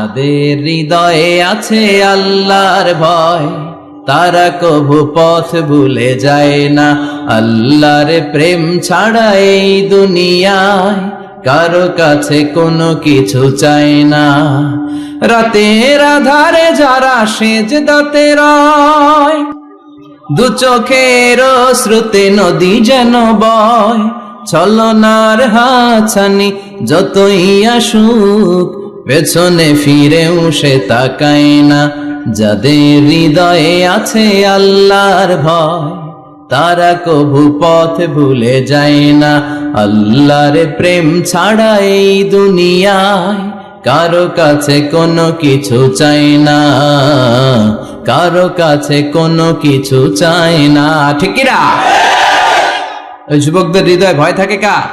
যাদের হৃদয়ে আছে আল্লাহর ভয়, তারা কভু পথ ভুলে যায় না। আল্লাহর প্রেম ছাড়া এই দুনিয়ায় কারো কাছে কোনো কিছু চায় না। রাতের আধারে যারা সেজদাতে রয়, দু চোখের শ্রুতে নদী যেন বয়। ছলনার হাতছানি যতই আসুক, পেছনে ফিরেও সে তাকায় না। যাদের হৃদয়ে আছে আল্লাহর ভয়, তারা কভু পথ ভুলে যায় না। আল্লাহর প্রেম ছাড়া এই দুনিয়ায় কারো কাছে কোনো কিছু চায় না, কারো কাছে কোনো কিছু চায় না। ঠিক কি না? ওই যুবকদের হৃদয়ে ভয় থাকে কার?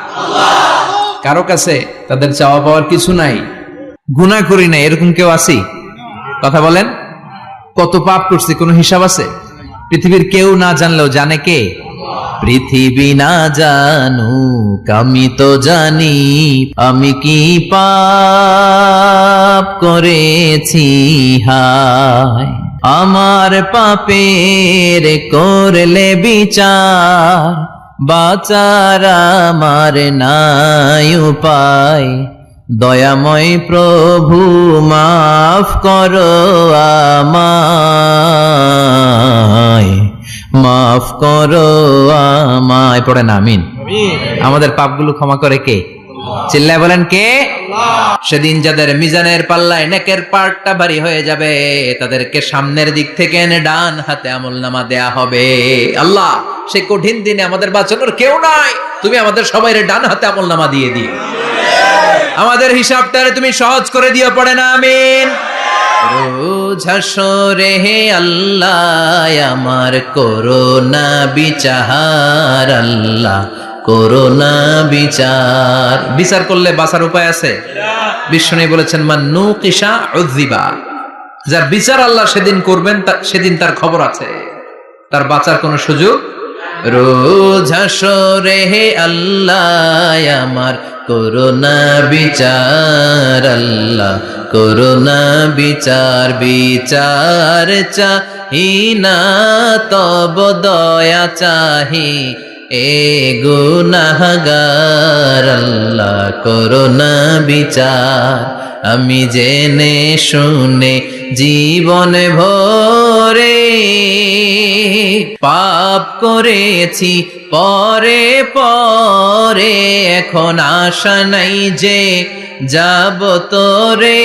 কারো কাছে তাদের চাওয়া পাওয়ার কিছু নাই। গুনাহ করি না এরকম কেউ আছে? কথা বলেন। কত পাপ করছে কোনো হিসাব আছে? পৃথিবীর কেউ না জানলেও জানে কে? পৃথিবী না জানুক আমি তো জানি, আমি কি পাপ করেছি হায়। আমার পাপের করলে বিচার, বাঁচার আমার নাই উপায়। দয়াময় প্রভু মাফ করো আমায়, মাফ করো আমায়। পড়েন আমিন। আমাদের পাপগুলো ক্ষমা করে কে? চিল্লায় বলেন কে? সেদিন যাদের মিজানের পাল্লায় নেকের পার্টটা ভারী হয়ে যাবে, তাদেরকে সামনের দিক থেকে এনে ডান হাতে আমলনামা দেয়া হবে। আল্লাহ, সেই কঠিন দিনে আমাদের বাঁচানোর কেউ নাই, তুমি আমাদের সবাইরে ডান হাতে আমলনামা দিয়ে দিও। আমাদের হিসাবটারে তুমি সহজ করে দিও। পড়েন আমিন। রোজ হাসরে হে আল্লাহ আমার করোনা বিচার, আল্লাহ করোনা বিচার। বিচার করলে বাঁচার উপায় আছে? বিষ্ণু বলেছেন মান নুকিশা উযিবা, যার বিচার আল্লাহ সেদিন করবেন সেদিন তার খবর আছে, তার বাঁচার কোনো সুযোগ। রোজ হাসরে হে আল্লাহ আমার করোনা বিচার, আল্লাহ করোনা বিচার। বিচার চাহি না তব দয়া চাহি, এ গুনাহগার আল্লাহ করোনা বিচার। আমি জেনে শুনে জীবন ভরে পাপ করেছি পরে পরে, এখন আশা নাই যে যাব তোরে